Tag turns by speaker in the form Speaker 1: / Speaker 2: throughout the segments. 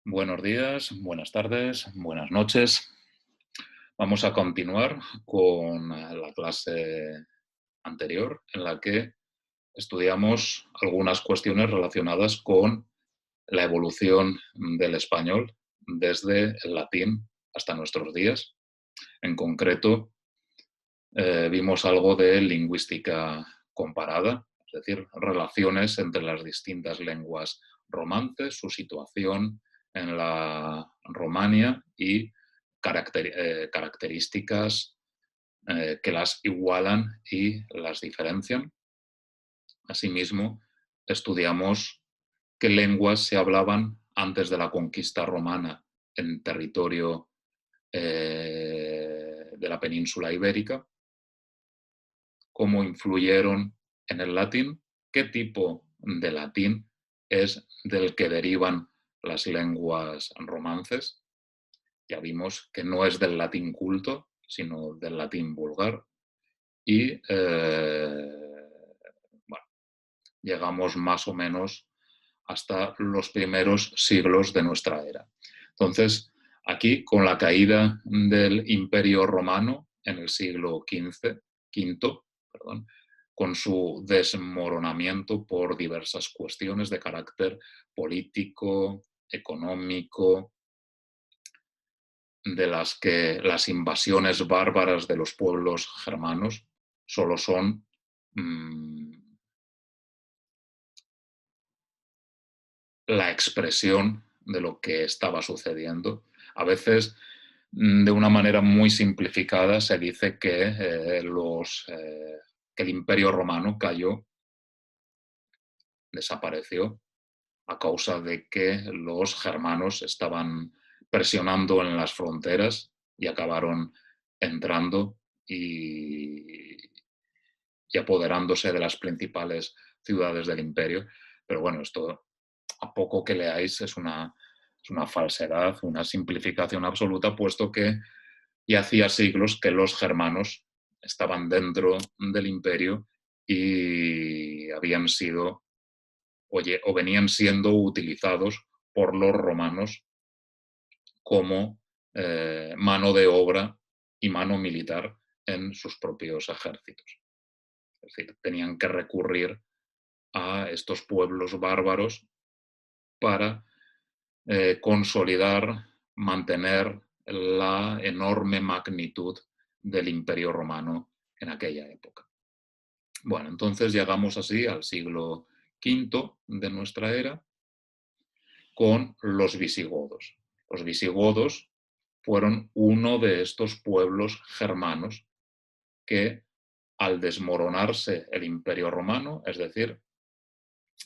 Speaker 1: Buenos días, buenas tardes, buenas noches. Vamos a continuar con la clase anterior en la que estudiamos algunas cuestiones relacionadas con la evolución del español desde el latín hasta nuestros días. En concreto, vimos algo de lingüística comparada, es decir, relaciones entre las distintas lenguas romances, su situación en la Romania y características que las igualan y las diferencian. Asimismo, estudiamos qué lenguas se hablaban antes de la conquista romana en territorio de la península ibérica, cómo influyeron en el latín, qué tipo de latín es del que derivan las lenguas romances. Ya vimos que no es del latín culto, sino del latín vulgar. Y bueno, llegamos más o menos hasta los primeros siglos de nuestra era. Entonces, aquí, con la caída del Imperio Romano en el siglo V, perdón, con su desmoronamiento por diversas cuestiones de carácter político, económico, de las que las invasiones bárbaras de los pueblos germanos solo son la expresión de lo que estaba sucediendo. A veces, de una manera muy simplificada, se dice que, que el Imperio Romano cayó, desapareció, a causa de que los germanos estaban presionando en las fronteras y acabaron entrando y apoderándose de las principales ciudades del imperio. Pero bueno, esto, a poco que leáis, es una falsedad, una simplificación absoluta, puesto que ya hacía siglos que los germanos estaban dentro del imperio y habían sido o venían siendo utilizados por los romanos como mano de obra y mano militar en sus propios ejércitos. Es decir, tenían que recurrir a estos pueblos bárbaros para consolidar, mantener la enorme magnitud del Imperio Romano en aquella época. Bueno, entonces llegamos así al siglo V de nuestra era con los visigodos. Los visigodos fueron uno de estos pueblos germanos que, al desmoronarse el Imperio Romano, es decir,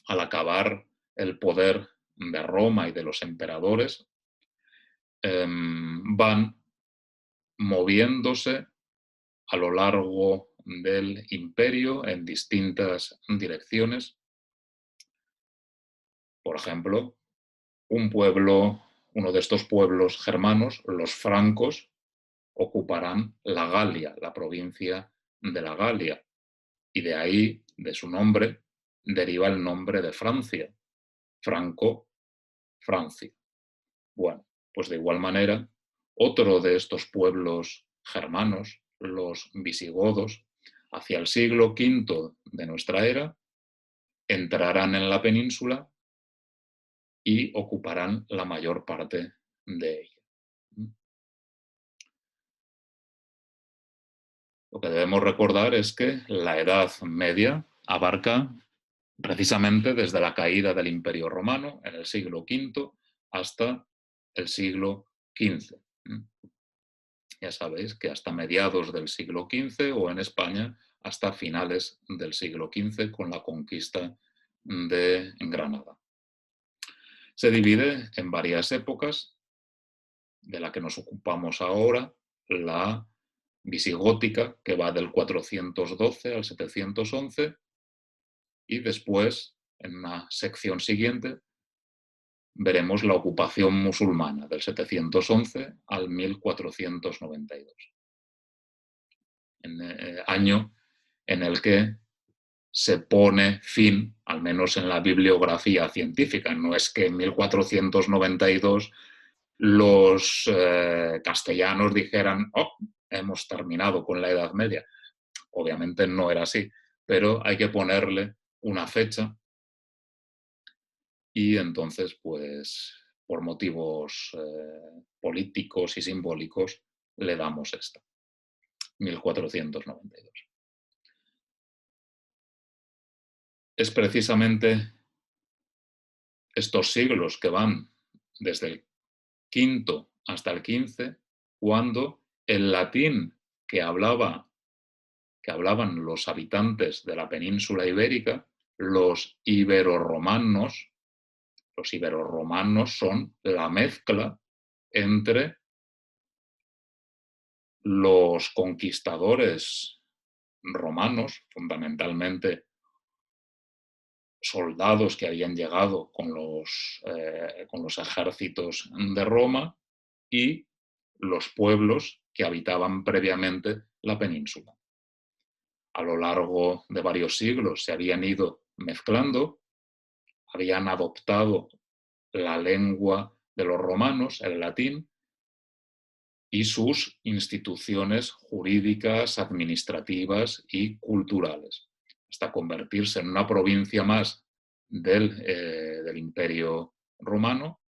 Speaker 1: al acabar el poder de Roma y de los emperadores, van moviéndose a lo largo del imperio en distintas direcciones. Por ejemplo, uno de estos pueblos germanos, los francos, ocuparán la Galia, la provincia de la Galia, y de ahí, de su nombre, deriva el nombre de Francia, Franco, Francia. Bueno, pues de igual manera, otro de estos pueblos germanos, los visigodos, hacia el siglo V de nuestra era, entrarán en la península y ocuparán la mayor parte de ella. Lo que debemos recordar es que la Edad Media abarca precisamente desde la caída del Imperio Romano en el siglo V hasta el siglo XV. Ya sabéis que hasta mediados del siglo XV o en España hasta finales del siglo XV con la conquista de Granada. Se divide en varias épocas, de la que nos ocupamos ahora, la visigótica, que va del 412 al 711, y después, en una sección siguiente, veremos la ocupación musulmana del 711 al 1492, año en el que se pone fin, al menos en la bibliografía científica. No es que en 1492 los castellanos dijeran, oh, hemos terminado con la Edad Media. Obviamente no era así, pero hay que ponerle una fecha y entonces, pues, por motivos políticos y simbólicos, le damos esta, 1492. Es precisamente estos siglos que van desde el quinto hasta el XV, cuando el latín que hablaban los habitantes de la península ibérica, los iberorromanos son la mezcla entre los conquistadores romanos, fundamentalmente soldados que habían llegado con los ejércitos de Roma, y los pueblos que habitaban previamente la península. A lo largo de varios siglos se habían ido mezclando, habían adoptado la lengua de los romanos, el latín, y sus instituciones jurídicas, administrativas y culturales, hasta convertirse en una provincia más del Imperio Romano,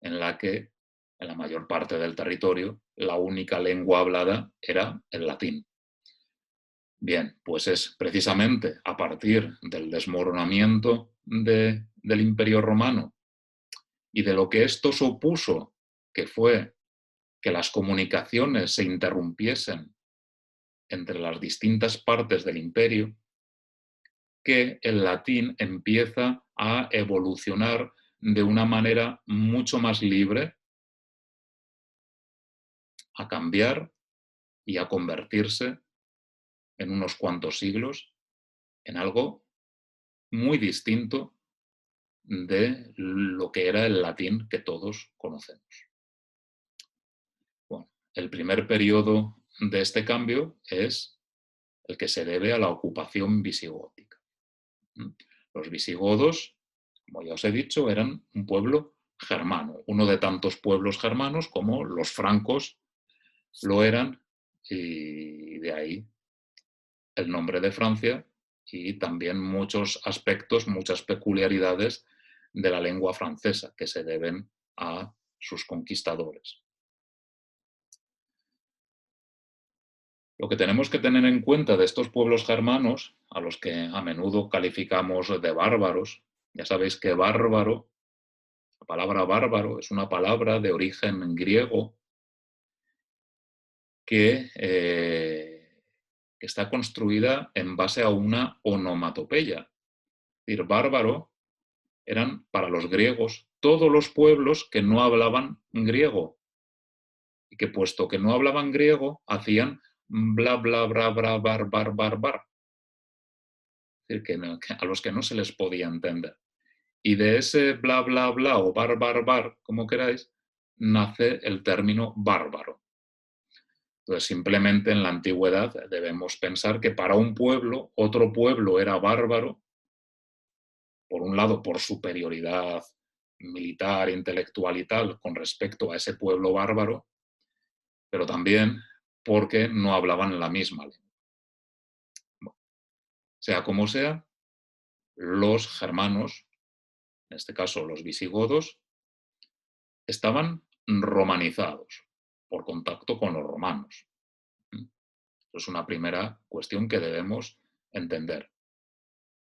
Speaker 1: en la que en la mayor parte del territorio la única lengua hablada era el latín. Bien, pues es precisamente a partir del desmoronamiento del Imperio Romano y de lo que esto supuso, que fue que las comunicaciones se interrumpiesen entre las distintas partes del imperio, que el latín empieza a evolucionar de una manera mucho más libre, a cambiar y a convertirse en unos cuantos siglos en algo muy distinto de lo que era el latín que todos conocemos. Bueno, el primer periodo de este cambio es el que se debe a la ocupación visigótica. Los visigodos, como ya os he dicho, eran un pueblo germano, uno de tantos pueblos germanos como los francos lo eran, y de ahí el nombre de Francia y también muchos aspectos, muchas peculiaridades de la lengua francesa que se deben a sus conquistadores. Lo que tenemos que tener en cuenta de estos pueblos germanos, a los que a menudo calificamos de bárbaros, ya sabéis que bárbaro, la palabra bárbaro es una palabra de origen griego que está construida en base a una onomatopeya. Es decir, bárbaro eran para los griegos todos los pueblos que no hablaban griego, y que puesto que no hablaban griego, hacían bla, bla, bla, bla, bar, bar, bar, bar. Es decir, que a los que no se les podía entender. Y de ese bla, bla, bla o bar, bar, bar, como queráis, nace el término bárbaro. Entonces, simplemente en la antigüedad debemos pensar que para un pueblo, otro pueblo era bárbaro, por un lado por superioridad militar, intelectual y tal, con respecto a ese pueblo bárbaro, pero también porque no hablaban la misma lengua. Bueno, sea como sea, los germanos, en este caso los visigodos, estaban romanizados por contacto con los romanos. Eso es una primera cuestión que debemos entender.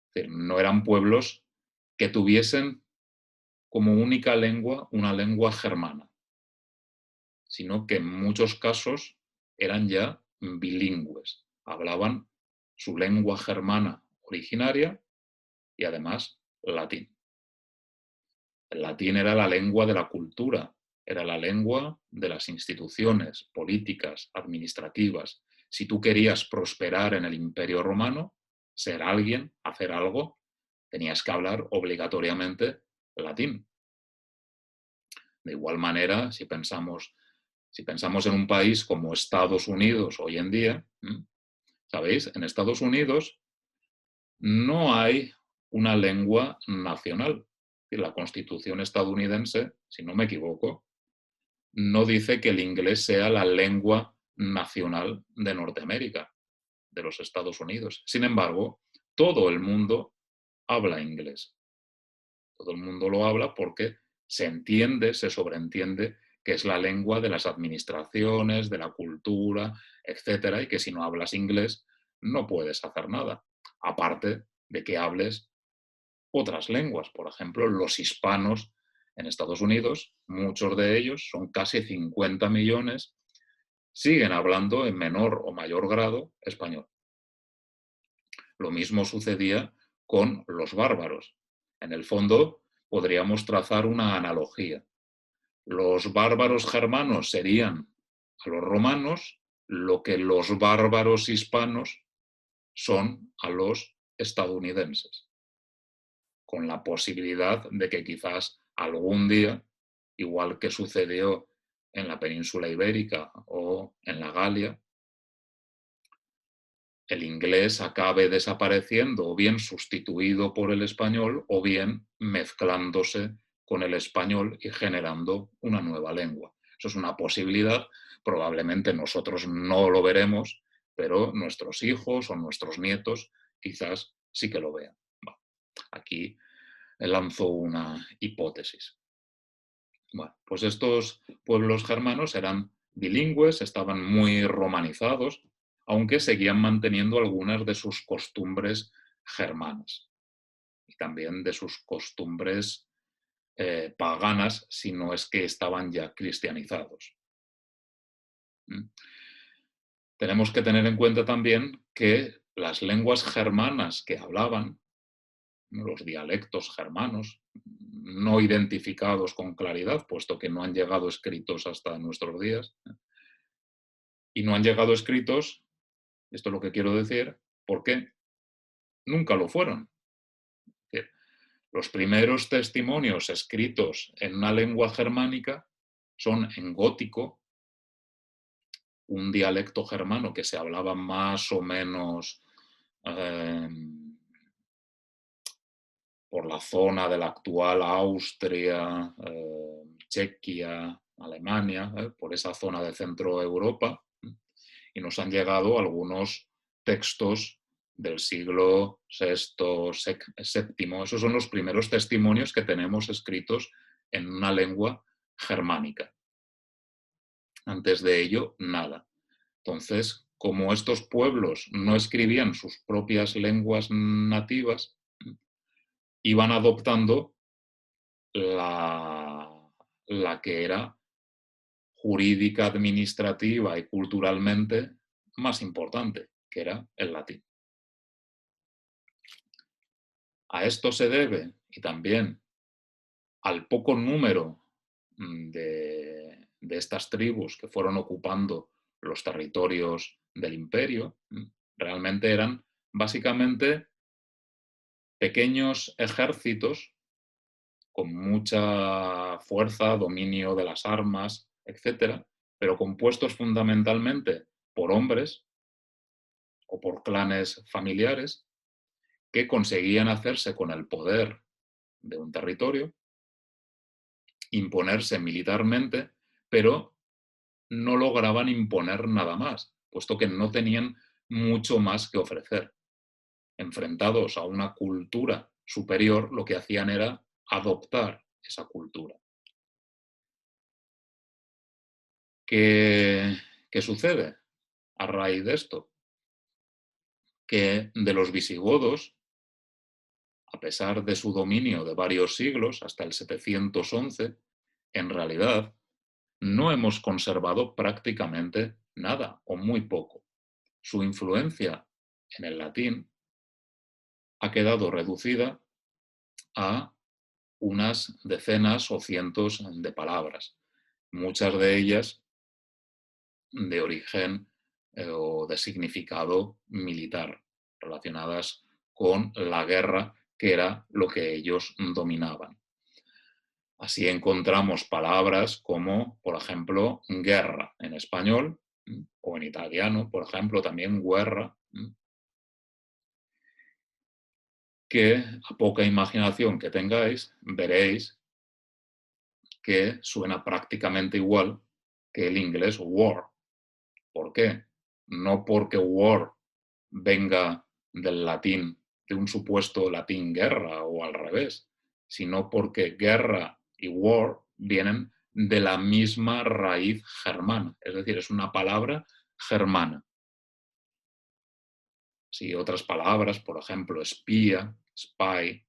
Speaker 1: Es decir, no eran pueblos que tuviesen como única lengua una lengua germana, sino que en muchos casos eran ya bilingües, hablaban su lengua germana originaria y además latín. El latín era la lengua de la cultura, era la lengua de las instituciones políticas, administrativas. Si tú querías prosperar en el Imperio Romano, ser alguien, hacer algo, tenías que hablar obligatoriamente latín. De igual manera, si pensamos en un país como Estados Unidos hoy en día, ¿sabéis? En Estados Unidos no hay una lengua nacional. La Constitución estadounidense, si no me equivoco, no dice que el inglés sea la lengua nacional de Norteamérica, de los Estados Unidos. Sin embargo, todo el mundo habla inglés. Todo el mundo lo habla porque se entiende, se sobreentiende que es la lengua de las administraciones, de la cultura, etcétera, y que si no hablas inglés no puedes hacer nada. Aparte de que hables otras lenguas, por ejemplo, los hispanos en Estados Unidos, muchos de ellos, son casi 50 millones, siguen hablando en menor o mayor grado español. Lo mismo sucedía con los bárbaros. En el fondo, podríamos trazar una analogía. Los bárbaros germanos serían a los romanos lo que los bárbaros hispanos son a los estadounidenses, con la posibilidad de que quizás algún día, igual que sucedió en la península ibérica o en la Galia, el inglés acabe desapareciendo o bien sustituido por el español o bien mezclándose con el español y generando una nueva lengua. Eso es una posibilidad, probablemente nosotros no lo veremos, pero nuestros hijos o nuestros nietos quizás sí que lo vean. Bueno, aquí lanzo una hipótesis. Bueno, pues estos pueblos germanos eran bilingües, estaban muy romanizados, aunque seguían manteniendo algunas de sus costumbres germanas y también de sus costumbres paganas, si no es que estaban ya cristianizados. ¿Mm? Tenemos que tener en cuenta también que las lenguas germanas que hablaban, los dialectos germanos, no identificados con claridad, puesto que no han llegado escritos hasta nuestros días, y no han llegado escritos, esto es lo que quiero decir, porque nunca lo fueron. Los primeros testimonios escritos en una lengua germánica son en gótico, un dialecto germano que se hablaba más o menos eh, por la zona de la actual Austria, Chequia, Alemania, por esa zona de Centro Europa, y nos han llegado algunos textos del siglo VI, VII. Esos son los primeros testimonios que tenemos escritos en una lengua germánica. Antes de ello, nada. Entonces, como estos pueblos no escribían sus propias lenguas nativas, iban adoptando la que era jurídica, administrativa y culturalmente más importante, que era el latín. A esto se debe, y también al poco número de estas tribus que fueron ocupando los territorios del imperio, realmente eran básicamente pequeños ejércitos con mucha fuerza, dominio de las armas, etcétera, pero compuestos fundamentalmente por hombres o por clanes familiares que conseguían hacerse con el poder de un territorio, imponerse militarmente, pero no lograban imponer nada más, puesto que no tenían mucho más que ofrecer. Enfrentados a una cultura superior, lo que hacían era adoptar esa cultura. ¿Qué sucede a raíz de esto? Que de los visigodos, a pesar de su dominio de varios siglos, hasta el 711, en realidad no hemos conservado prácticamente nada o muy poco. Su influencia en el latín ha quedado reducida a unas decenas o cientos de palabras, muchas de ellas de origen o de significado militar, relacionadas con la guerra, que era lo que ellos dominaban. Así encontramos palabras como, por ejemplo, guerra en español, o en italiano, por ejemplo, también guerra. que a poca imaginación que tengáis, veréis que suena prácticamente igual que el inglés war. ¿Por qué? No porque war venga del latín, de un supuesto latín guerra o al revés, sino porque guerra y war vienen de la misma raíz germana, es decir, es una palabra germana. Si otras palabras, por ejemplo, espía, spy,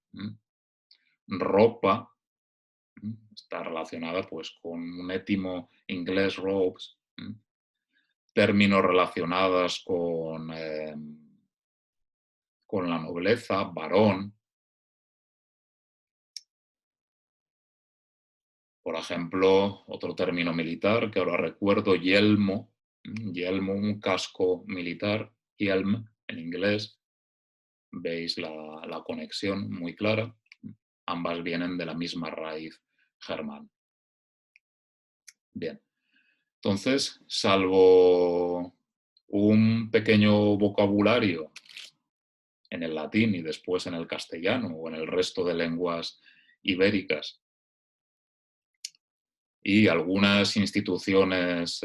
Speaker 1: ropa, está relacionada pues con un étimo inglés robes, términos relacionados con la nobleza, varón. Por ejemplo, otro término militar que ahora recuerdo, yelmo, yelmo, un casco militar, yelm en inglés, veis la conexión muy clara, ambas vienen de la misma raíz germana. Bien, entonces, salvo un pequeño vocabulario en el latín y después en el castellano o en el resto de lenguas ibéricas, y algunas instituciones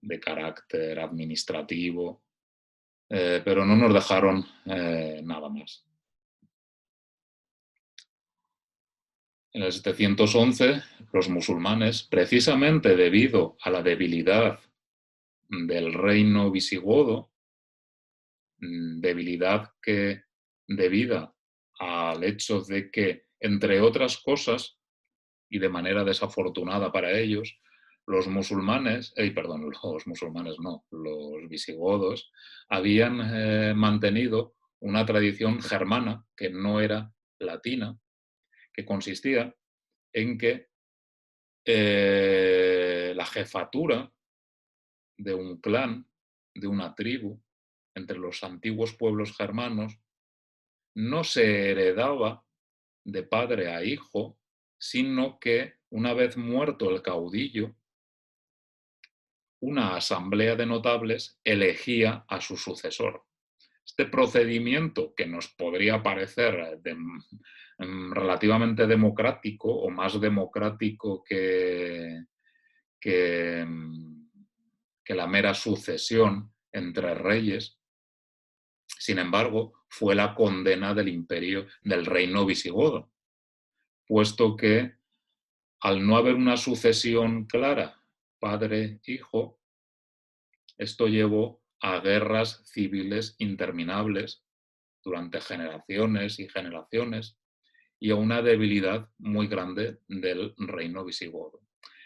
Speaker 1: de carácter administrativo, pero no nos dejaron nada más. En el 711, los musulmanes, precisamente debido a la debilidad del reino visigodo, debilidad que debida al hecho de que, entre otras cosas, y de manera desafortunada para ellos, los musulmanes, los musulmanes no, los visigodos, habían mantenido una tradición germana que no era latina, que consistía en que la jefatura de un clan, de una tribu, entre los antiguos pueblos germanos, no se heredaba de padre a hijo, sino que una vez muerto el caudillo, una asamblea de notables elegía a su sucesor. Este procedimiento, que nos podría parecer relativamente democrático o más democrático que, que la mera sucesión entre reyes, sin embargo, fue la condena del imperio del reino visigodo, puesto que al no haber una sucesión clara, padre-hijo, esto llevó a guerras civiles interminables durante generaciones y generaciones y a una debilidad muy grande del reino visigodo.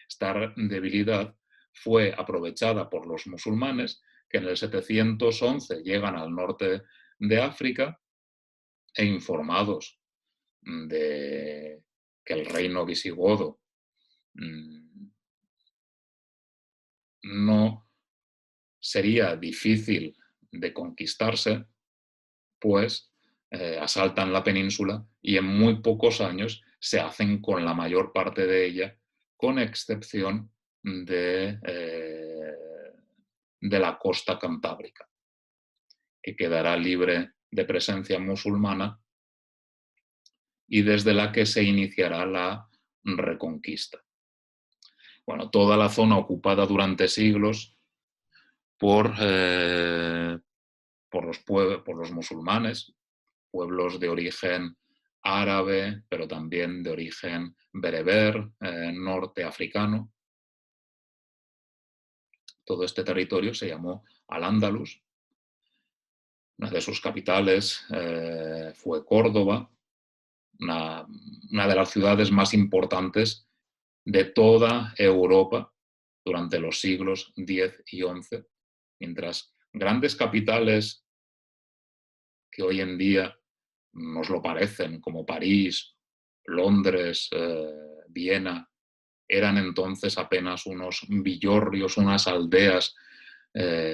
Speaker 1: Esta debilidad fue aprovechada por los musulmanes, que en el 711 llegan al norte de África e informados de que el reino visigodo no sería difícil de conquistarse, pues asaltan la península y en muy pocos años se hacen con la mayor parte de ella, con excepción de la costa cantábrica, que quedará libre de presencia musulmana y desde la que se iniciará la reconquista. Bueno, toda la zona ocupada durante siglos por los musulmanes, pueblos de origen árabe, pero también de origen bereber, norte africano. Todo este territorio se llamó Al-Ándalus. Una de sus capitales fue Córdoba, una de las ciudades más importantes de toda Europa durante los siglos X y XI, mientras grandes capitales que hoy en día nos lo parecen, como París, Londres, Viena, eran entonces apenas unos villorrios, unas aldeas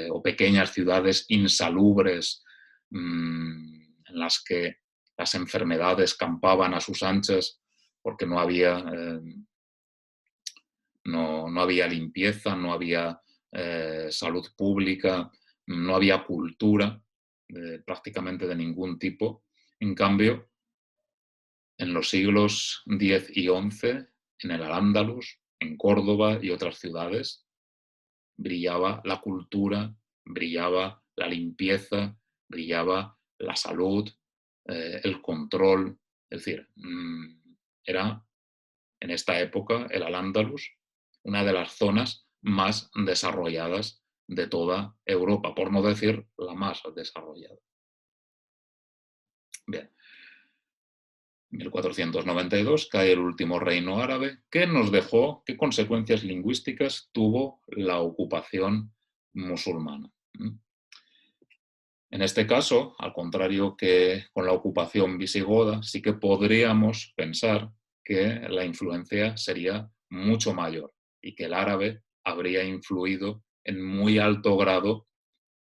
Speaker 1: o pequeñas ciudades insalubres en las que las enfermedades campaban a sus anchas porque no había, no había limpieza, no había salud pública, no había cultura. prácticamente de ningún tipo. En cambio, en los siglos X y XI, en el Al-Ándalus, en Córdoba y otras ciudades, brillaba la cultura, brillaba la limpieza, brillaba la salud, el control. Es decir, era en esta época el Al-Ándalus una de las zonas más desarrolladas de toda Europa, por no decir la más desarrollada. Bien, en 1492 cae el último reino árabe, que nos dejó qué consecuencias lingüísticas tuvo la ocupación musulmana. En este caso, al contrario que con la ocupación visigoda, sí que podríamos pensar que la influencia sería mucho mayor y que el árabe habría influido en muy alto grado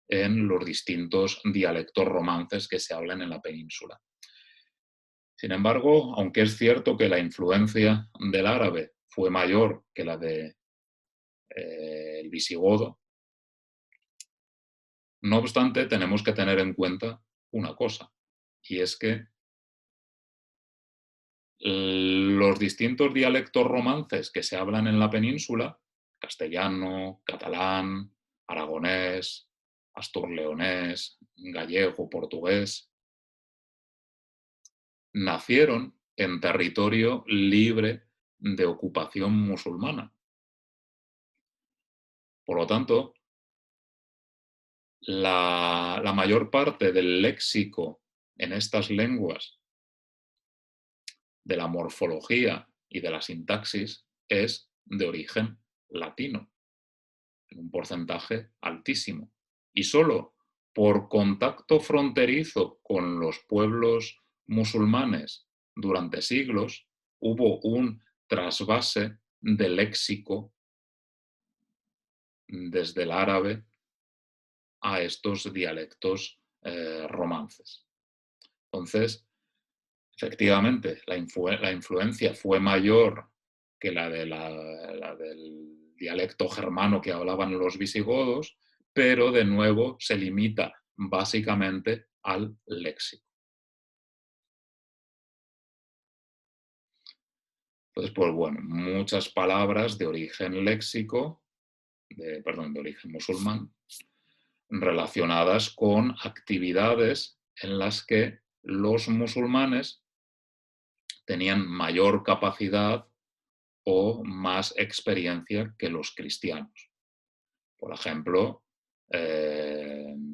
Speaker 1: en los distintos dialectos romances que se hablan en la península. Sin embargo, aunque es cierto que la influencia del árabe fue mayor que la del visigodo, no obstante, tenemos que tener en cuenta una cosa, y es que los distintos dialectos romances que se hablan en la península, castellano, catalán, aragonés, asturleonés, gallego, portugués, nacieron en territorio libre de ocupación musulmana. Por lo tanto, la mayor parte del léxico en estas lenguas, de la morfología y de la sintaxis, es de origen latino, en un porcentaje altísimo. Y solo por contacto fronterizo con los pueblos musulmanes durante siglos hubo un trasvase de léxico desde el árabe a estos dialectos romances. Entonces, efectivamente, la influencia fue mayor que la del dialecto germano que hablaban los visigodos, pero de nuevo se limita básicamente al léxico. Entonces, pues bueno, muchas palabras de origen léxico, de origen musulmán, relacionadas con actividades en las que los musulmanes tenían mayor capacidad o más experiencia que los cristianos. Por ejemplo,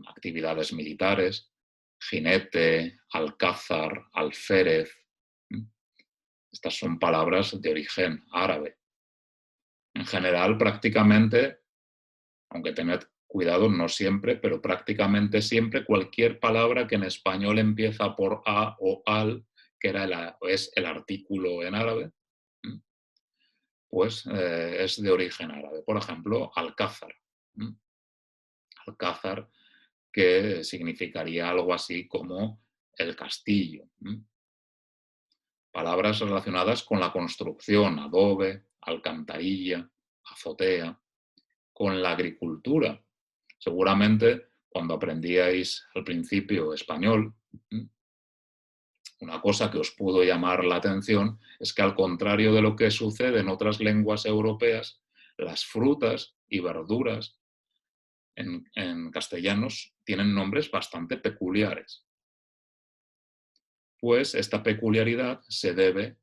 Speaker 1: actividades militares, jinete, alcázar, alférez. Estas son palabras de origen árabe. En general, prácticamente, aunque tened cuidado, no siempre, pero prácticamente siempre cualquier palabra que en español empieza por a o al, que es el artículo en árabe, pues es de origen árabe. Por ejemplo, alcázar. Alcázar, que significaría algo así como el castillo. Palabras relacionadas con la construcción, adobe, alcantarilla, azotea, con la agricultura. Seguramente cuando aprendíais al principio español, una cosa que os pudo llamar la atención es que, al contrario de lo que sucede en otras lenguas europeas, las frutas y verduras en castellanos tienen nombres bastante peculiares. Pues esta peculiaridad se debe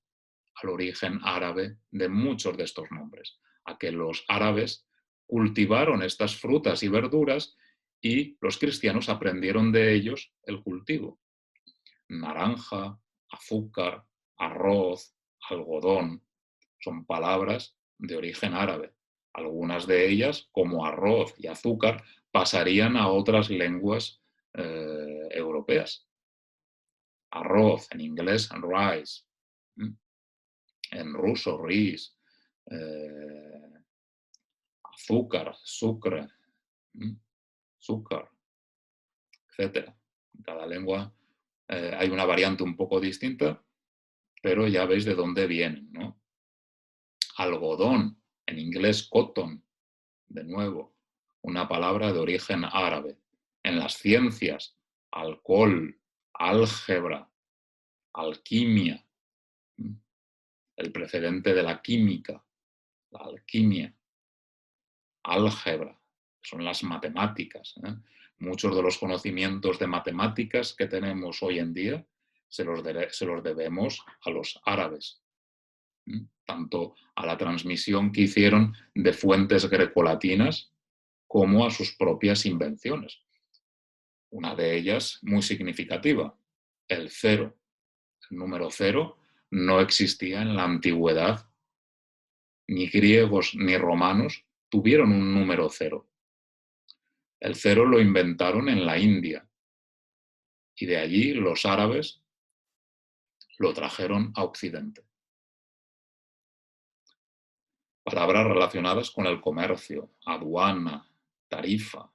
Speaker 1: al origen árabe de muchos de estos nombres, a que los árabes cultivaron estas frutas y verduras y los cristianos aprendieron de ellos el cultivo. Naranja, azúcar, arroz, algodón, son palabras de origen árabe. Algunas de ellas, como arroz y azúcar, pasarían a otras lenguas europeas. Arroz, en inglés, rice, en ruso, ris, azúcar, sucre, azúcar, etc. En cada lengua hay una variante un poco distinta, pero ya veis de dónde vienen, ¿no? Algodón, en inglés cotton, de nuevo, una palabra de origen árabe. En las ciencias, alcohol, álgebra, alquimia, el precedente de la química, la alquimia, álgebra, son las matemáticas. Muchos de los conocimientos de matemáticas que tenemos hoy en día se los debemos a los árabes, tanto a la transmisión que hicieron de fuentes grecolatinas como a sus propias invenciones. Una de ellas muy significativa, el cero. El número cero no existía en la antigüedad. Ni griegos ni romanos tuvieron un número cero. El cero lo inventaron en la India y de allí los árabes lo trajeron a Occidente. Palabras relacionadas con el comercio, aduana, tarifa.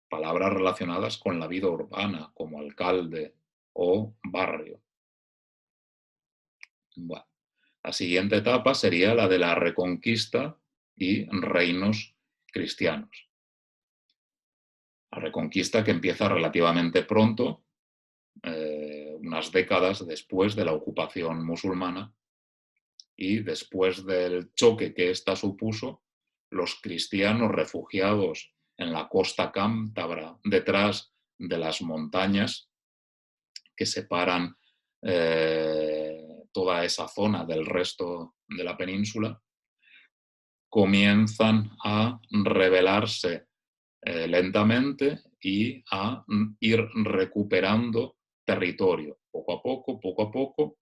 Speaker 1: Palabras relacionadas con la vida urbana, como alcalde o barrio. Bueno, la siguiente etapa sería la de la Reconquista y reinos cristianos. La Reconquista que empieza relativamente pronto, unas décadas después de la ocupación musulmana y después del choque que ésta supuso, los cristianos refugiados en la costa cántabra, detrás de las montañas que separan toda esa zona del resto de la península, comienzan a rebelarse lentamente y a ir recuperando territorio, poco a poco,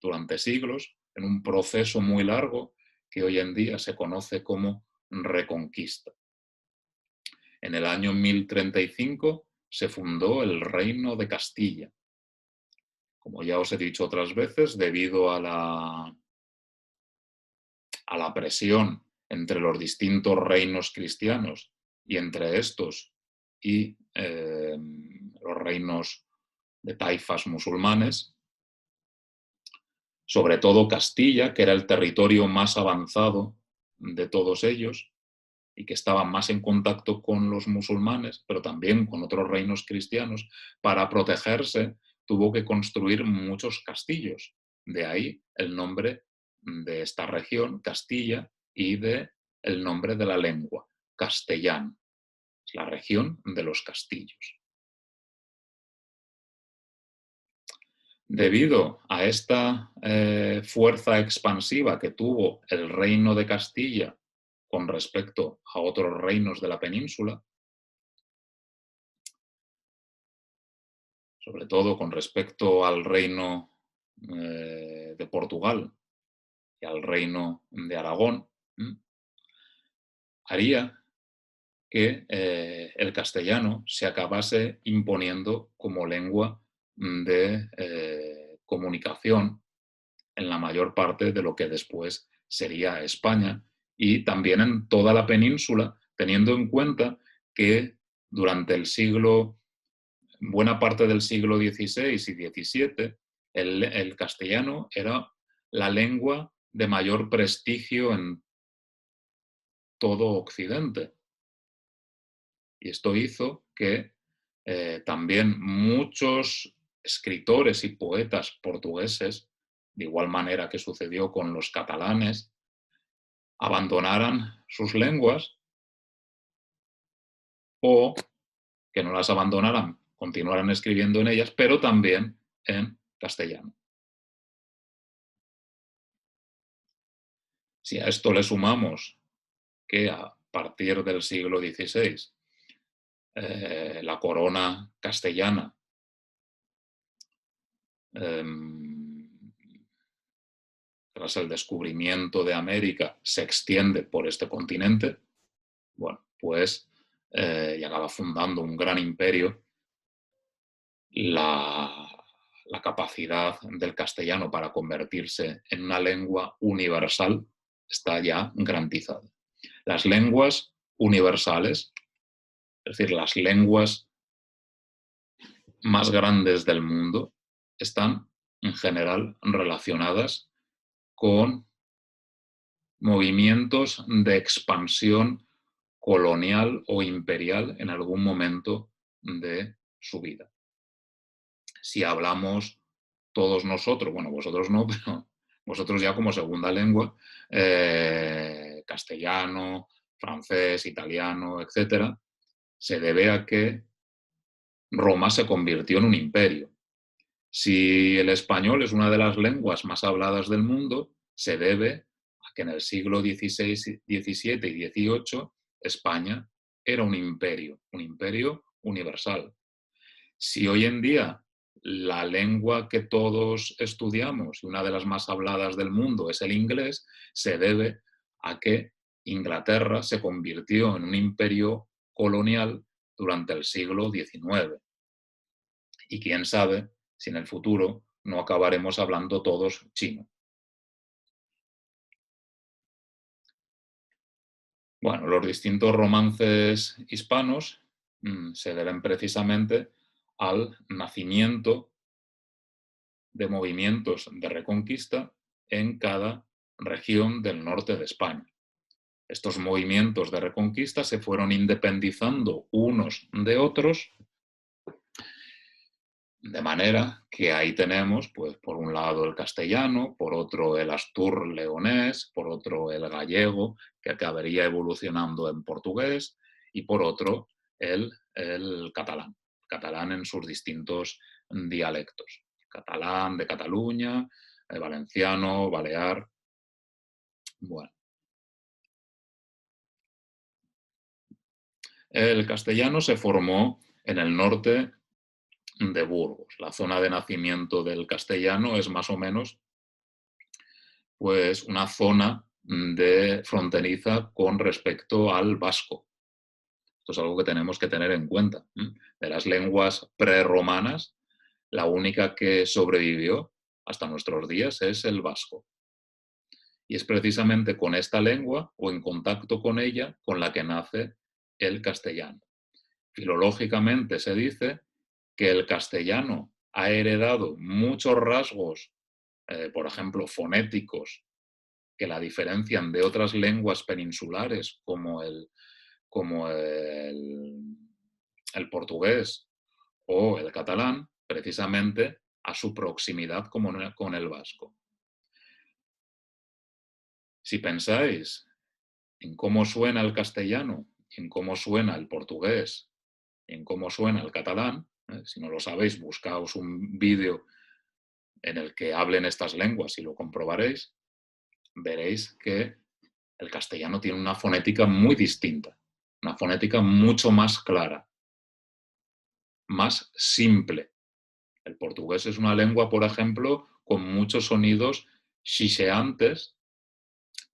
Speaker 1: durante siglos, en un proceso muy largo que hoy en día se conoce como Reconquista. En el año 1035 se fundó el Reino de Castilla. Como ya os he dicho otras veces, debido a la presión entre los distintos reinos cristianos y entre estos y los reinos de taifas musulmanes, sobre todo Castilla, que era el territorio más avanzado de todos ellos y que estaba más en contacto con los musulmanes, pero también con otros reinos cristianos, para protegerse tuvo que construir muchos castillos. De ahí el nombre de esta región, Castilla, y de el nombre de la lengua, castellano, la región de los castillos. Debido a esta fuerza expansiva que tuvo el reino de Castilla con respecto a otros reinos de la península, sobre todo con respecto al reino de Portugal y al reino de Aragón, haría que el castellano se acabase imponiendo como lengua de comunicación en la mayor parte de lo que después sería España y también en toda la península, teniendo en cuenta que durante buena parte del siglo XVI y XVII, el castellano era la lengua de mayor prestigio en todo Occidente. Y esto hizo que también muchos escritores y poetas portugueses, de igual manera que sucedió con los catalanes, abandonaran sus lenguas o que no las abandonaran, continuaran escribiendo en ellas, pero también en castellano. Si a esto le sumamos que a partir del siglo XVI la corona castellana tras el descubrimiento de América se extiende por este continente, bueno, pues y acaba fundando un gran imperio, la capacidad del castellano para convertirse en una lengua universal está ya garantizada. Las lenguas universales, es decir, las lenguas más grandes del mundo, están en general relacionadas con movimientos de expansión colonial o imperial en algún momento de su vida. si hablamos todos nosotros, bueno, vosotros no, pero vosotros ya como segunda lengua, castellano, francés, italiano, etcétera, se debe a que Roma se convirtió en un imperio. Si el español es una de las lenguas más habladas del mundo, se debe a que en el siglo XVI, XVII y XVIII España era un imperio universal. Si hoy en día la lengua que todos estudiamos y una de las más habladas del mundo es el inglés, se debe a que Inglaterra se convirtió en un imperio colonial durante el siglo XIX. Y quién sabe si en el futuro no acabaremos hablando todos chino. Bueno, los distintos romances hispanos se deben precisamente al nacimiento de movimientos de reconquista en cada región del norte de España. Estos movimientos de reconquista se fueron independizando unos de otros, de manera que ahí tenemos, pues, por un lado el castellano, por otro el astur-leonés, por otro el gallego, que acabaría evolucionando en portugués, y por otro el catalán en sus distintos dialectos. Catalán de Cataluña, valenciano, balear. Bueno, el castellano se formó en el norte de Burgos. La zona de nacimiento del castellano es más o menos pues una zona de fronteriza con respecto al vasco. Esto es algo que tenemos que tener en cuenta. De las lenguas preromanas, la única que sobrevivió hasta nuestros días es el vasco. Y es precisamente con esta lengua o en contacto con ella con la que nace el castellano. Filológicamente se dice que el castellano ha heredado muchos rasgos, por ejemplo, fonéticos, que la diferencian de otras lenguas peninsulares como el portugués o el catalán, precisamente a su proximidad con el vasco. Si pensáis en cómo suena el castellano, en cómo suena el portugués, en cómo suena el catalán, si no lo sabéis, buscaos un vídeo en el que hablen estas lenguas y lo comprobaréis, veréis que el castellano tiene una fonética muy distinta, una fonética mucho más clara, más simple. El portugués es una lengua, por ejemplo, con muchos sonidos xiseantes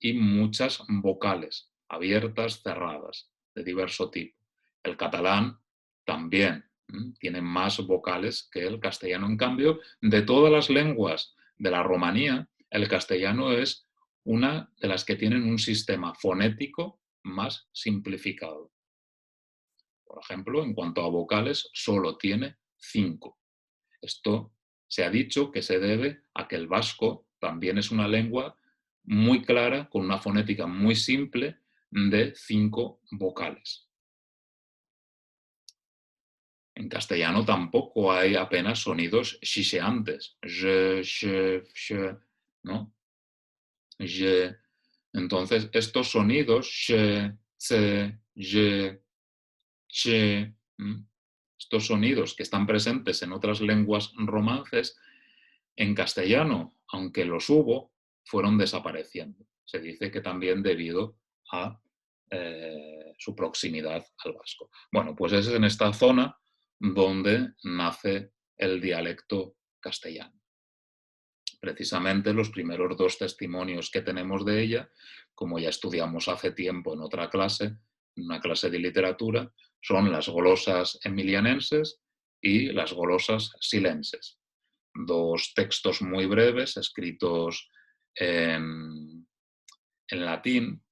Speaker 1: y muchas vocales, abiertas, cerradas, de diverso tipo. El catalán también tiene más vocales que el castellano. En cambio, de todas las lenguas de la Romanía, el castellano es una de las que tienen un sistema fonético más simplificado. Por ejemplo, en cuanto a vocales, solo tiene 5. Esto se ha dicho que se debe a que el vasco también es una lengua muy clara, con una fonética muy simple de 5 vocales. En castellano tampoco hay apenas sonidos xiseantes. ¿No? Entonces, estos sonidos, estos sonidos que están presentes en otras lenguas romances, en castellano, aunque los hubo, fueron desapareciendo. Se dice que también debido a su proximidad al vasco. Bueno, pues es en esta zona donde nace el dialecto castellano. Precisamente los primeros 2 testimonios que tenemos de ella, como ya estudiamos hace tiempo en otra clase, en una clase de literatura, son las glosas emilianenses y las glosas silenses. 2 textos muy breves escritos en latín,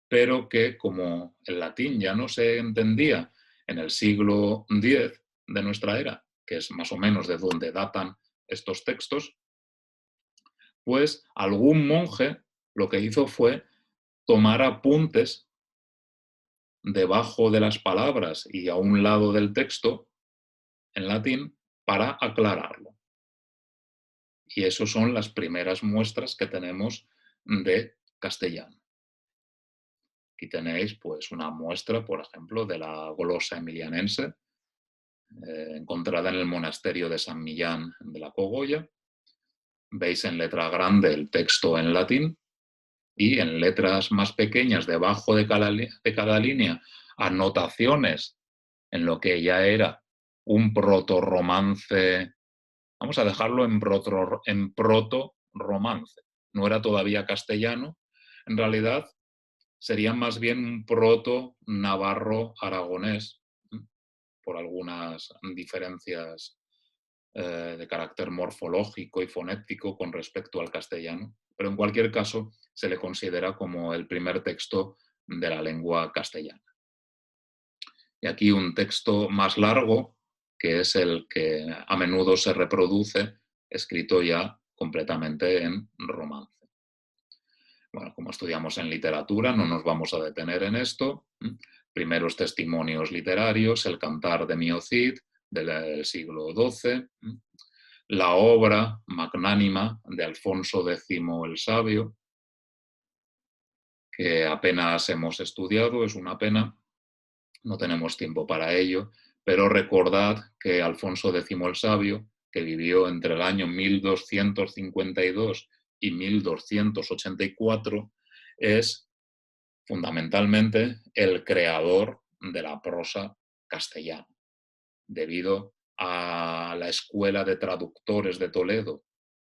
Speaker 1: pero que como el latín ya no se entendía en el siglo X de nuestra era, que es más o menos de donde datan estos textos, pues algún monje lo que hizo fue tomar apuntes debajo de las palabras y a un lado del texto en latín para aclararlo. Y eso son las primeras muestras que tenemos de castellano. Aquí tenéis pues, una muestra, por ejemplo, de la glosa emilianense, encontrada en el monasterio de San Millán de la Cogolla. Veis en letra grande el texto en latín y en letras más pequeñas, debajo de cada línea, anotaciones en lo que ya era un proto-romance. Vamos a dejarlo en proto-romance. No era todavía castellano. En realidad, sería más bien un proto-navarro-aragonés, por algunas diferencias de carácter morfológico y fonético con respecto al castellano. Pero en cualquier caso, se le considera como el primer texto de la lengua castellana. Y aquí un texto más largo, que es el que a menudo se reproduce, escrito ya completamente en romance. Bueno, como estudiamos en literatura, no nos vamos a detener en esto. Primeros testimonios literarios, el Cantar de Mio Cid, del siglo XII, la obra magnánima de Alfonso X el Sabio, que apenas hemos estudiado, es una pena, no tenemos tiempo para ello, pero recordad que Alfonso X el Sabio, que vivió entre el año 1252 y 1284, es fundamentalmente el creador de la prosa castellana, debido a la Escuela de Traductores de Toledo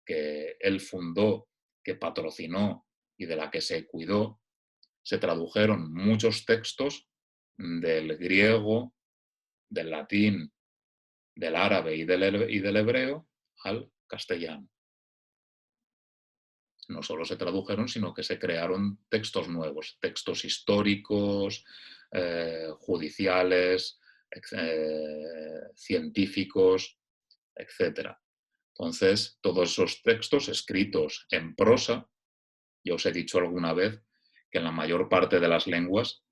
Speaker 1: que él fundó, que patrocinó y de la que se cuidó. Se tradujeron muchos textos del griego, del latín, del árabe y del hebreo al castellano. No solo se tradujeron, sino que se crearon textos nuevos, textos históricos, judiciales, científicos, etc. Entonces, todos esos textos escritos en prosa, ya os he dicho alguna vez que en la mayor parte de las lenguas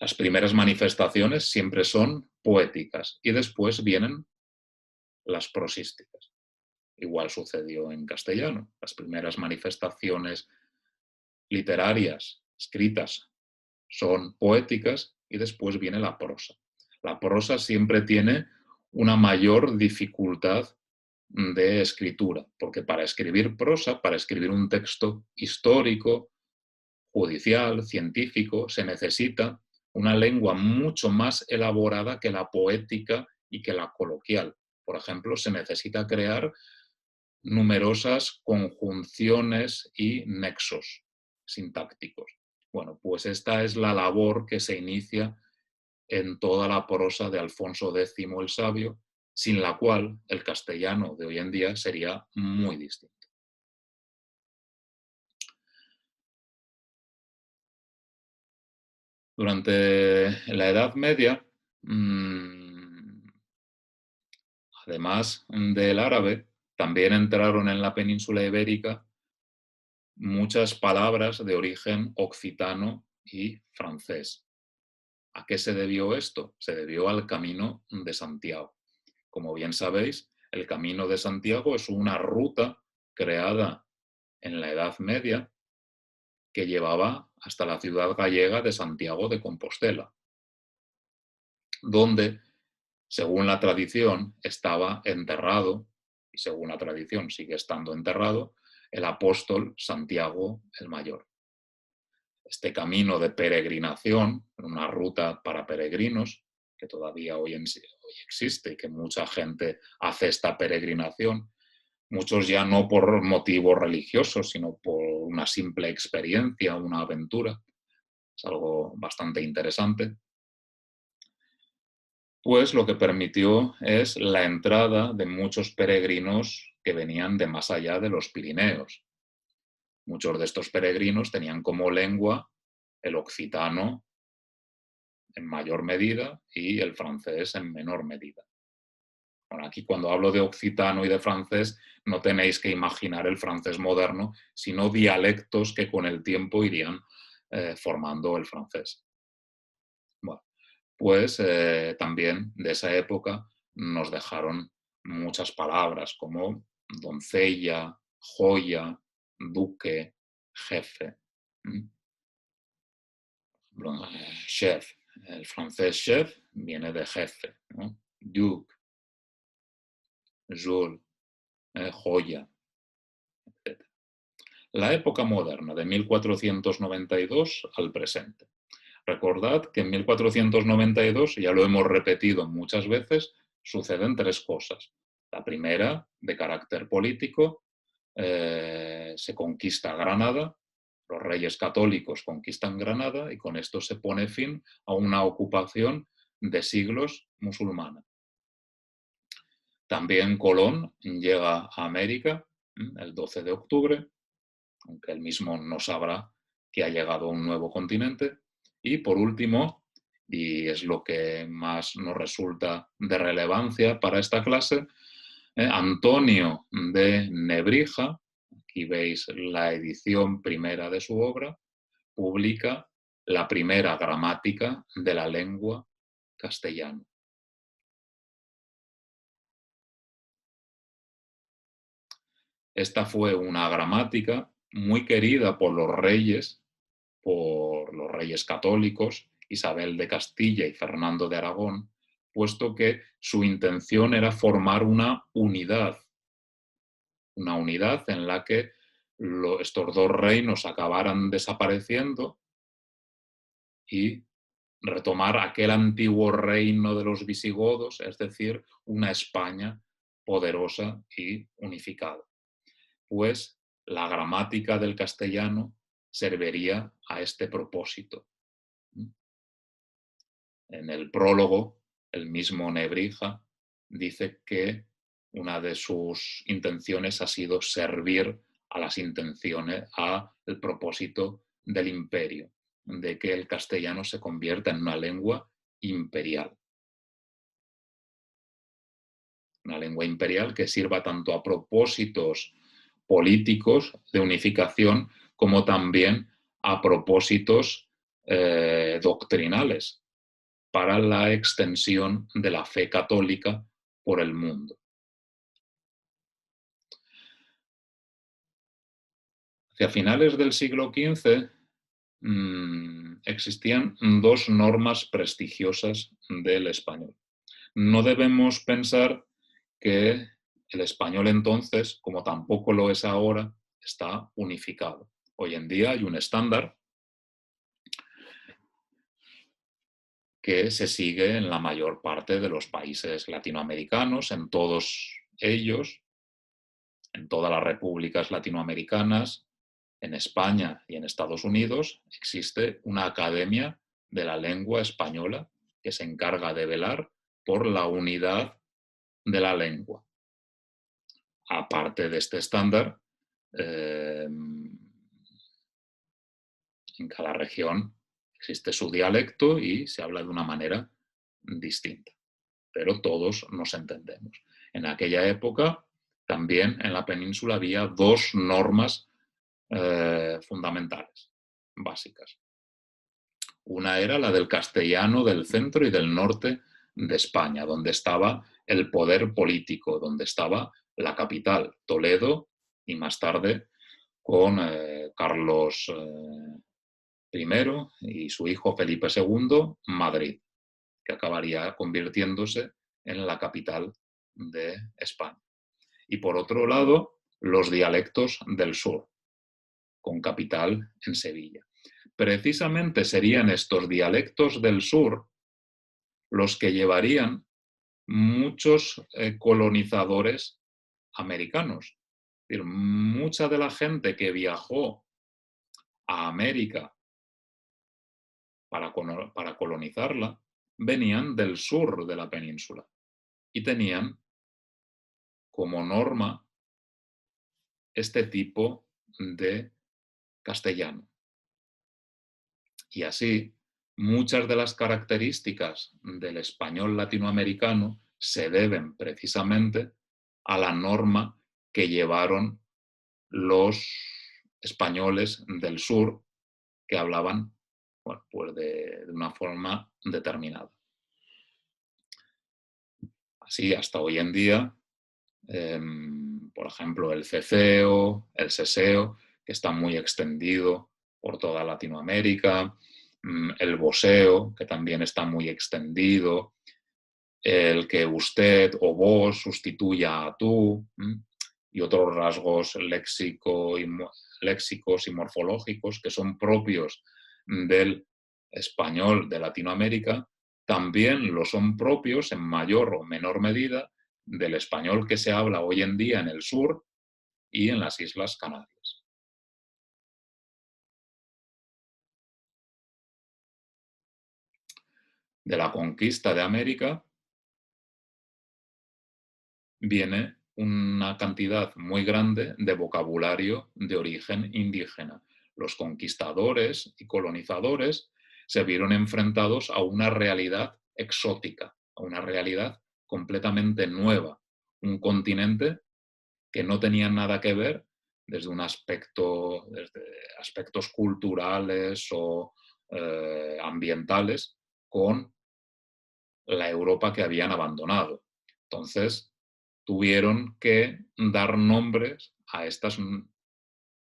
Speaker 1: las primeras manifestaciones siempre son poéticas y después vienen las prosísticas. Igual sucedió en castellano. Las primeras manifestaciones literarias escritas son poéticas y después viene la prosa. La prosa siempre tiene una mayor dificultad de escritura, porque para escribir prosa, para escribir un texto histórico, judicial, científico, se necesita una lengua mucho más elaborada que la poética y que la coloquial. Por ejemplo, se necesita crear numerosas conjunciones y nexos sintácticos. Bueno, pues esta es la labor que se inicia en toda la prosa de Alfonso X el Sabio, sin la cual el castellano de hoy en día sería muy distinto. Durante la Edad Media, además del árabe, también entraron en la península ibérica muchas palabras de origen occitano y francés. ¿A qué se debió esto? Se debió al Camino de Santiago. Como bien sabéis, el Camino de Santiago es una ruta creada en la Edad Media que llevaba hasta la ciudad gallega de Santiago de Compostela, donde, según la tradición, estaba enterrado, y según la tradición sigue estando enterrado, el apóstol Santiago el Mayor. Este camino de peregrinación, una ruta para peregrinos, que todavía hoy existe y que mucha gente hace esta peregrinación, muchos ya no por motivos religiosos, sino por una simple experiencia, una aventura. Es algo bastante interesante. Pues lo que permitió es la entrada de muchos peregrinos que venían de más allá de los Pirineos. Muchos de estos peregrinos tenían como lengua el occitano en mayor medida y el francés en menor medida. Bueno, aquí cuando hablo de occitano y de francés, no tenéis que imaginar el francés moderno, sino dialectos que con el tiempo irían formando el francés. Bueno, pues también de esa época nos dejaron muchas palabras como doncella, joya, duque, jefe. Chef, el francés chef viene de jefe, ¿no? Duke, Jules, joya, etc. La época moderna, de 1492 al presente. Recordad que en 1492, ya lo hemos repetido muchas veces, suceden tres cosas. La primera, de carácter político, se conquista Granada, los reyes católicos conquistan Granada y con esto se pone fin a una ocupación de siglos musulmana. También Colón llega a América el 12 de octubre, aunque él mismo no sabrá que ha llegado a un nuevo continente. Y por último, y es lo que más nos resulta de relevancia para esta clase, Antonio de Nebrija, aquí veis la edición primera de su obra, publica la primera gramática de la lengua castellana. Esta fue una gramática muy querida por los reyes católicos, Isabel de Castilla y Fernando de Aragón, puesto que su intención era formar una unidad en la que estos dos reinos acabaran desapareciendo y retomar aquel antiguo reino de los visigodos, es decir, una España poderosa y unificada. Pues la gramática del castellano serviría a este propósito. En el prólogo, el mismo Nebrija dice que una de sus intenciones ha sido servir a las intenciones, al propósito del imperio, de que el castellano se convierta en una lengua imperial. Una lengua imperial que sirva tanto a propósitos políticos de unificación como también a propósitos doctrinales para la extensión de la fe católica por el mundo. Hacia finales del siglo XV existían dos normas prestigiosas del español. No debemos pensar que el español entonces, como tampoco lo es ahora, está unificado. Hoy en día hay un estándar que se sigue en la mayor parte de los países latinoamericanos, en todos ellos, en todas las repúblicas latinoamericanas, en España y en Estados Unidos, existe una academia de la lengua española que se encarga de velar por la unidad de la lengua. Aparte de este estándar, en cada región existe su dialecto y se habla de una manera distinta, pero todos nos entendemos. En aquella época, también en la península había dos normas fundamentales, básicas. Una era la del castellano del centro y del norte de España, donde estaba el poder político, donde estaba la capital, Toledo, y más tarde con Carlos I y su hijo Felipe II, Madrid, que acabaría convirtiéndose en la capital de España. Y por otro lado, los dialectos del sur, con capital en Sevilla. Precisamente serían estos dialectos del sur los que llevarían muchos colonizadores americanos. Es decir, mucha de la gente que viajó a América para colonizarla venían del sur de la península y tenían como norma este tipo de castellano. Y así, muchas de las características del español latinoamericano se deben precisamente a la norma que llevaron los españoles del sur que hablaban pues de una forma determinada. Así, hasta hoy en día, Por ejemplo, el ceceo, el seseo, que está muy extendido por toda Latinoamérica, el voseo, que también está muy extendido, el que usted o vos sustituya a tú, y otros rasgos léxicos y morfológicos que son propios del español de Latinoamérica, también lo son propios en mayor o menor medida del español que se habla hoy en día en el sur y en las Islas Canarias. De la conquista de América viene una cantidad muy grande de vocabulario de origen indígena. Los conquistadores y colonizadores se vieron enfrentados a una realidad exótica, a una realidad completamente nueva, un continente que no tenía nada que ver desde un aspecto, desde aspectos culturales o ambientales con la Europa que habían abandonado. Entonces, tuvieron que dar nombres a estas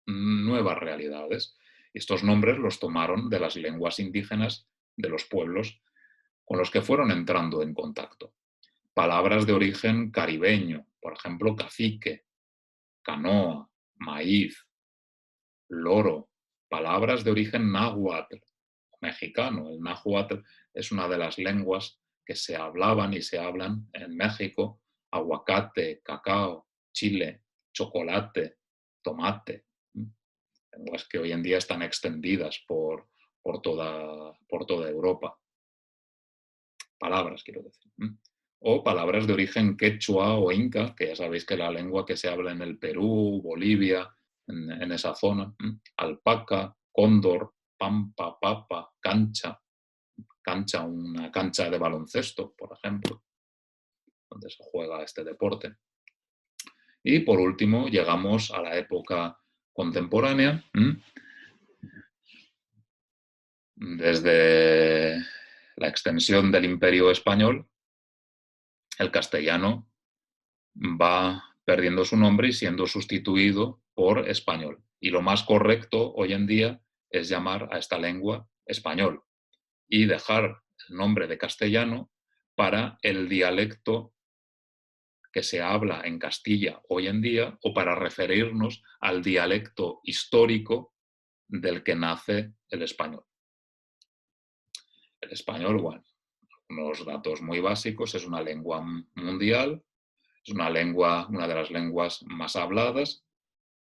Speaker 1: nuevas realidades. Estos nombres los tomaron de las lenguas indígenas de los pueblos con los que fueron entrando en contacto. Palabras de origen caribeño, por ejemplo, cacique, canoa, maíz, loro, palabras de origen náhuatl, mexicano. El náhuatl es una de las lenguas que se hablaban y se hablan en México: aguacate, cacao, chile, chocolate, tomate. Lenguas que hoy en día están extendidas por toda Europa. Palabras, quiero decir. O palabras de origen quechua o inca, que ya sabéis que es la lengua que se habla en el Perú, Bolivia, en esa zona. Alpaca, cóndor, pampa, papa, cancha. Cancha, una cancha de baloncesto, por ejemplo, donde se juega este deporte. Y por último, llegamos a la época contemporánea. Desde la extensión del Imperio Español, el castellano va perdiendo su nombre y siendo sustituido por español. Y lo más correcto hoy en día es llamar a esta lengua español y dejar el nombre de castellano para el dialecto que se habla en Castilla hoy en día, o para referirnos al dialecto histórico del que nace el español. El español, bueno, unos datos muy básicos: es una lengua mundial, es una de las lenguas más habladas,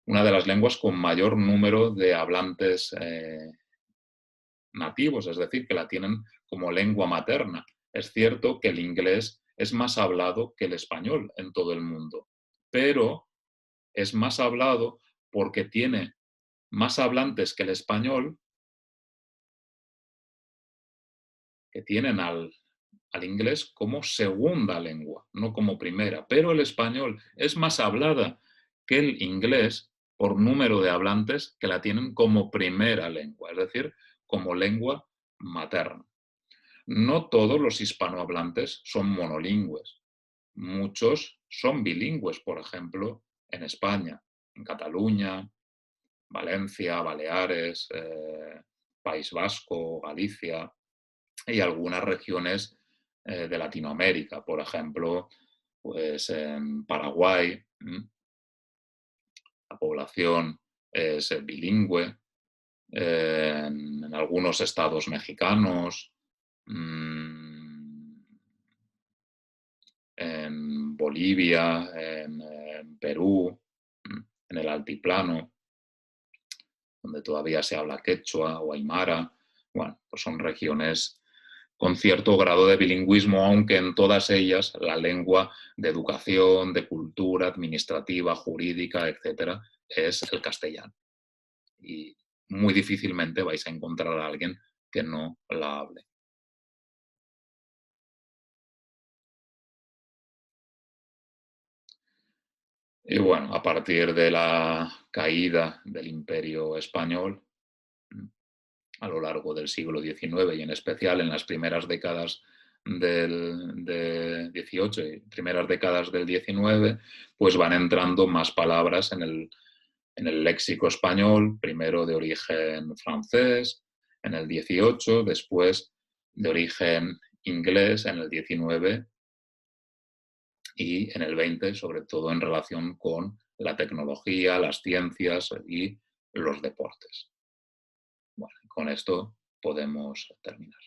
Speaker 1: una de las lenguas con mayor número de hablantes nativos, es decir, que la tienen como lengua materna. Es cierto que el inglés es más hablado que el español en todo el mundo, pero es más hablado porque tiene más hablantes que el español, que tienen al inglés como segunda lengua, no como primera. Pero el español es más hablada que el inglés por número de hablantes que la tienen como primera lengua, es decir, como lengua materna. No todos los hispanohablantes son monolingües. Muchos son bilingües, por ejemplo, en España, en Cataluña, Valencia, Baleares, País Vasco, Galicia y algunas regiones de Latinoamérica, por ejemplo, pues en Paraguay, la población es bilingüe, en algunos estados mexicanos, en Bolivia, en Perú, en el altiplano, donde todavía se habla quechua o aymara. Bueno, pues son regiones con cierto grado de bilingüismo, aunque en todas ellas la lengua de educación, de cultura administrativa, jurídica, etcétera, es el castellano. Y muy difícilmente vais a encontrar a alguien que no la hable. Y bueno, a partir de la caída del Imperio Español, a lo largo del siglo XIX y en especial en las primeras décadas del 18 y primeras décadas del 19, pues van entrando más palabras en el léxico español, primero de origen francés en el 18, después de origen inglés en el 19 y en el 20, sobre todo en relación con la tecnología, las ciencias y los deportes. Bueno, con esto podemos terminar.